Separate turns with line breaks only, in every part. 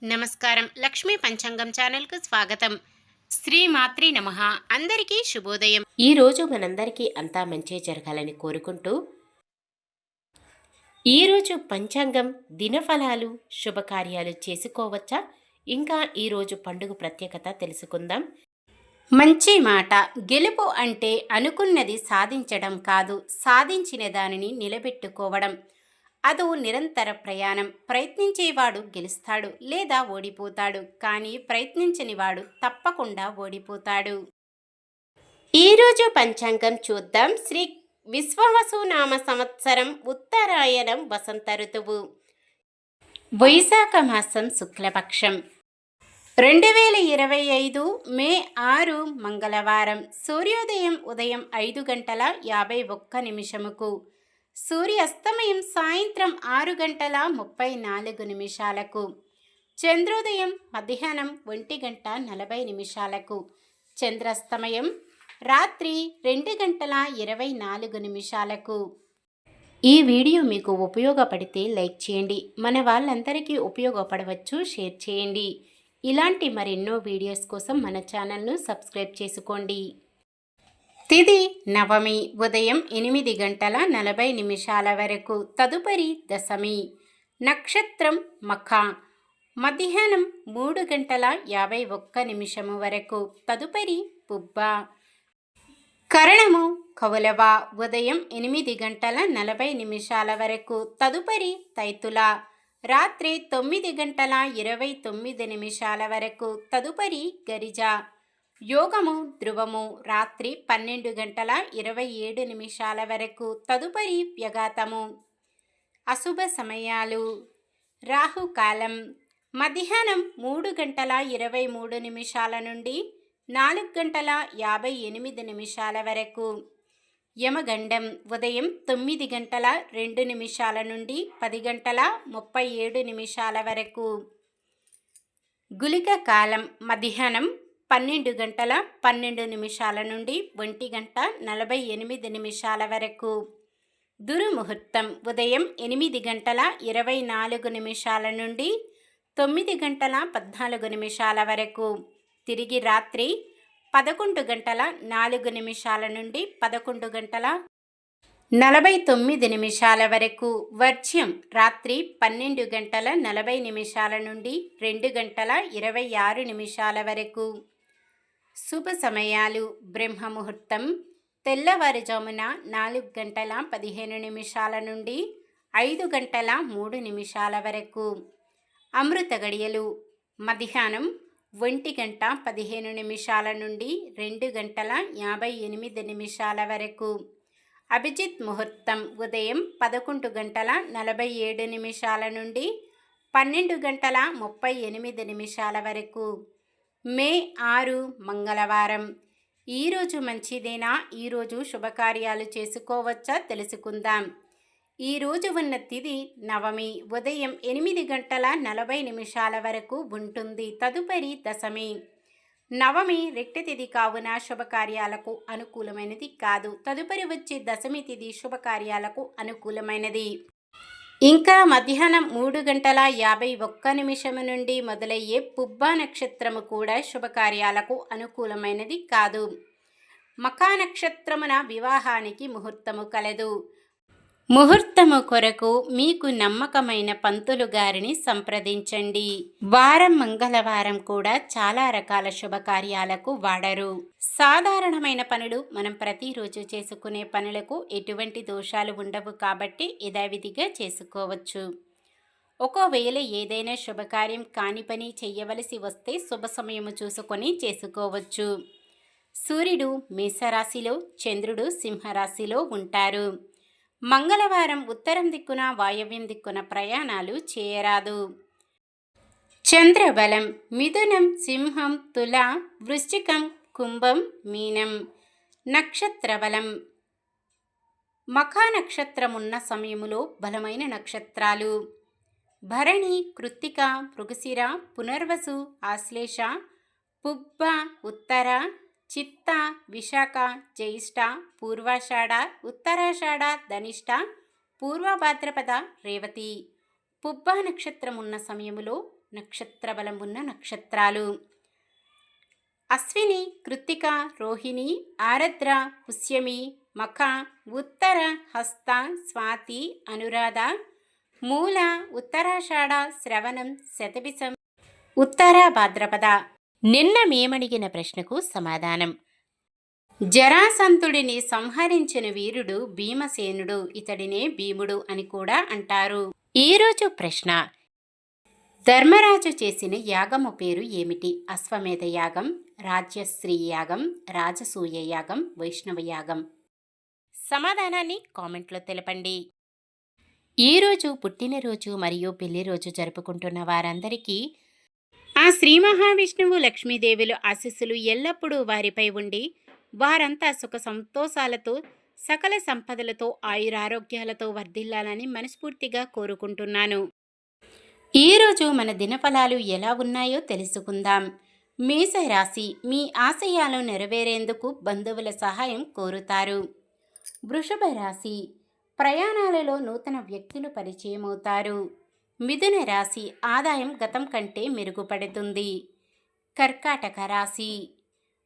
నమస్కారం. లక్ష్మీ పంచాంగం ఛానల్‌కు స్వాగతం. శ్రీ మాత్రే నమః. అందరికీ శుభోదయం.
ఈ రోజు మనందరికీ అంతా మంచే జరగాలని కోరుకుంటూ ఈరోజు పంచాంగం దినఫలాలు శుభకార్యాలు చేసుకోవచ్చా? ఇంకా ఈరోజు పండుగ ప్రత్యేకత తెలుసుకుందాం.
మంచి మాట. గెలుపు అంటే అనుకున్నది సాధించడం కాదు, సాధించిన దానిని నిలబెట్టుకోవడం. అదో నిరంతర ప్రయాణం. ప్రయత్నించేవాడు గెలుస్తాడు లేదా ఓడిపోతాడు, కానీ ప్రయత్నించనివాడు తప్పకుండా ఓడిపోతాడు. ఈరోజు పంచాంగం చూద్దాం. శ్రీ విశ్వావసునామ సంవత్సరం, ఉత్తరాయణం, వసంత ఋతువు, వైశాఖ మాసం, శుక్లపక్షం, 2025 మే 6 మంగళవారం. సూర్యోదయం ఉదయం 5:51 సూర్యాస్తమయం సాయంత్రం 6:34 చంద్రోదయం మధ్యాహ్నం 1:40 చంద్రాస్తమయం రాత్రి 2:24. ఈ వీడియో మీకు ఉపయోగపడితే లైక్ చేయండి. మన వాళ్ళందరికీ ఉపయోగపడవచ్చు, షేర్ చేయండి. ఇలాంటి మరెన్నో వీడియోస్ కోసం మన ఛానల్ను సబ్స్క్రైబ్ చేసుకోండి. తిథి నవమి, ఉదయం 8:40 వరకు. తదుపరి దశమి. నక్షత్రం మఖ, మధ్యాహ్నం 3:51 వరకు. తదుపరి పుబ్బ. కరణము కౌలవ, ఉదయం 8:40 వరకు. తదుపరి తైతుల, రాత్రి 9:29 వరకు. తదుపరి గరిజ. యోగము ధ్రువము, రాత్రి 12:27 వరకు. తదుపరి వ్యగాతము. అశుభ సమయాలు. రాహుకాలం మధ్యాహ్నం 3:23 నుండి 4:58 వరకు. యమగండం ఉదయం 9:02 నుండి 10:37 వరకు. గుళిక కాలం మధ్యాహ్నం 12:12 నుండి 1:48 వరకు. దుర్ముహూర్తం ఉదయం 8:24 నుండి 9:14 వరకు. తిరిగి రాత్రి 11:04 నుండి 11:49 వరకు. వర్జ్యం రాత్రి 12:40 నుండి 2:26 వరకు. శుభ సమయాలు. బ్రహ్మముహూర్తం తెల్లవారుజామున 4:15 నుండి 5:03 వరకు. అమృత గడియలు మధ్యాహ్నం 1:15 నుండి 2:58 వరకు. అభిజిత్ ముహూర్తం ఉదయం 11:47 నుండి 12:38 వరకు. మే 6 మంగళవారం. ఈరోజు మంచిదేనా? ఈరోజు శుభకార్యాలు చేసుకోవచ్చా? తెలుసుకుందాం. ఈరోజు ఉన్న తిథి నవమి, ఉదయం 8:40 వరకు ఉంటుంది. తదుపరి దశమి. నవమి రెక్టి తిథి కావున శుభకార్యాలకు అనుకూలమైనది కాదు. తదుపరి వచ్చే దశమి తిథి శుభకార్యాలకు అనుకూలమైనది. ఇంకా మధ్యాహ్నం 3:51 నుండి మొదలయ్యే పుబ్బ నక్షత్రము కూడా శుభకార్యాలకు అనుకూలమైనది కాదు. మఖా నక్షత్రమున వివాహానికి ముహూర్తము కలదు. ముహూర్తము కొరకు మీకు నమ్మకమైన పంతులు గారిని సంప్రదించండి. వారం మంగళవారం కూడా చాలా రకాల శుభకార్యాలకు వాడరు. సాధారణమైన పనులు మనం ప్రతిరోజు చేసుకునే పనులకు ఎటువంటి దోషాలు ఉండవు కాబట్టి యథావిధిగా చేసుకోవచ్చు. ఒకవేళ ఏదైనా శుభకార్యం కాని పని చెయ్యవలసి వస్తే శుభ సమయము చూసుకొని చేసుకోవచ్చు. సూర్యుడు మేషరాశిలో, చంద్రుడు సింహరాశిలో ఉంటారు. మంగళవారం ఉత్తరం దిక్కున, వాయవ్యం దిక్కున ప్రయాణాలు చేయరాదు. చంద్రబలం మిథునం, సింహం, తుల, వృశ్చికం, కుంభం, మీనం. నక్షత్ర బలం. మఖా నక్షత్రమున్న సమయములో బలమైన నక్షత్రాలు భరణి, కృత్తిక, మృగశిర, పునర్వసు, ఆశ్లేష, పుబ్బ, ఉత్తర, చిత్త, విశాఖ, జ్యేష్ఠ, పూర్వాషాఢ, ఉత్తరాషాఢ, ధనిష్ట, పూర్వభాద్రపద, రేవతి. పుబ్బ నక్షత్రం ఉన్న సమయములో నక్షత్ర బలం ఉన్న నక్షత్రాలు. అశ్విని, కృత్తిక, రోహిణి, ఆరద్ర, పుష్యమి, మఖ, ఉత్తర, హస్త, స్వాతి, అనురాధ, మూల, ఉత్తరాషాఢ, శ్రవణం, శతభిషం, ఉత్తర భాద్రపద. నిన్న మేమడిగిన ప్రశ్నకు సమాధానం. జరాసంతుడిని సంహరించిన వీరుడు భీమసేనుడు. ఇతడినే భీముడు అని కూడా అంటారు. ఈరోజు ప్రశ్న: ధర్మరాజు చేసిన యాగము పేరు ఏమిటి? అశ్వమేధ యాగం, రాజ్యశ్రీ యాగం, రాజసూయ యాగం, వైష్ణవ యాగం. సమాధానాన్ని కామెంట్లో తెలపండి. ఈరోజు పుట్టినరోజు మరియు పెళ్లి రోజు జరుపుకుంటున్న వారందరికీ ఆ శ్రీ మహావిష్ణువు లక్ష్మీదేవుల ఆశీస్సులు ఎల్లప్పుడూ వారిపై ఉండి వారంతా సుఖ సంతోషాలతో సకల సంపదలతో ఆయురారోగ్యాలతో వర్ధిల్లాలని మనస్ఫూర్తిగా కోరుకుంటున్నాను. ఈరోజు మన దినఫలాలు ఎలా ఉన్నాయో తెలుసుకుందాం. మేషరాశి, మీ ఆశయాలు నెరవేరేందుకు బంధువుల సహాయం కోరుతారు. వృషభ రాశి, ప్రయాణాలలో నూతన వ్యక్తులు పరిచయమవుతారు. మిథున రాశి, ఆదాయం గతం కంటే మెరుగుపడుతుంది. కర్కాటక రాశి,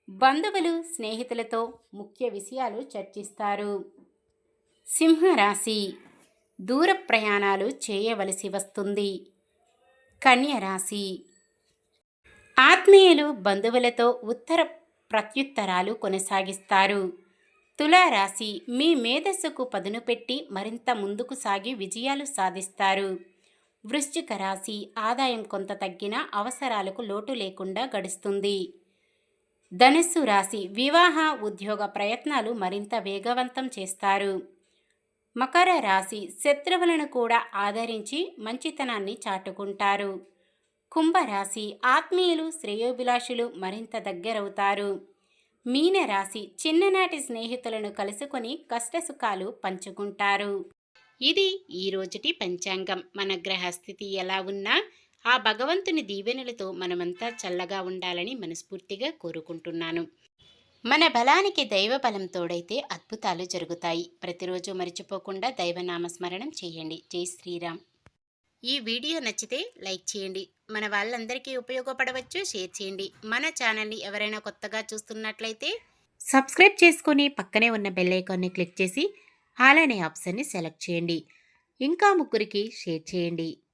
బంధువులు స్నేహితులతో ముఖ్య విషయాలు చర్చిస్తారు. సింహరాశి, దూర ప్రయాణాలు చేయవలసి వస్తుంది. కన్య రాశి, ఆత్మీయులు బంధువులతో ఉత్తర ప్రత్యుత్తరాలు కొనసాగిస్తారు. తులారాశి, మీ మేధస్సుకు పదును పెట్టి మరింత ముందుకు సాగి విజయాలు సాధిస్తారు. వృశ్చిక రాశి, ఆదాయం కొంత తగ్గినా అవసరాలకు లోటు లేకుండా గడుస్తుంది. ధనుస్సు రాశి, వివాహ ఉద్యోగ ప్రయత్నాలు మరింత వేగవంతం చేస్తారు. మకర రాశి, శత్రువులను కూడా ఆదరించి మంచితనాన్ని చాటుకుంటారు. కుంభరాశి, ఆత్మీయులు శ్రేయోభిలాషులు మరింత దగ్గరవుతారు. మీనరాశి, చిన్ననాటి స్నేహితులను కలుసుకొని కష్టసుఖాలు పంచుకుంటారు. ఇది ఈ రోజుటి పంచాంగం. మన గ్రహస్థితి ఎలా ఉన్నా ఆ భగవంతుని దీవెనలతో మనమంతా చల్లగా ఉండాలని మనస్ఫూర్తిగా కోరుకుంటున్నాను. మన బలానికి దైవ బలం తోడైతే అద్భుతాలు జరుగుతాయి. ప్రతిరోజు మర్చిపోకుండా దైవనామస్మరణం చేయండి. జై శ్రీరామ్. ఈ వీడియో నచ్చితే లైక్ చేయండి. మన వాళ్ళందరికీ ఉపయోగపడవచ్చు, షేర్ చేయండి. మన ఛానల్ని ఎవరైనా కొత్తగా చూస్తున్నట్లయితే సబ్స్క్రైబ్ చేసుకొని పక్కనే ఉన్న బెల్ ఐకాన్ని క్లిక్ చేసి ఆల్ అనే ఆప్షన్ని సెలెక్ట్ చేయండి. ఇంకా ముగ్గురికి షేర్ చేయండి.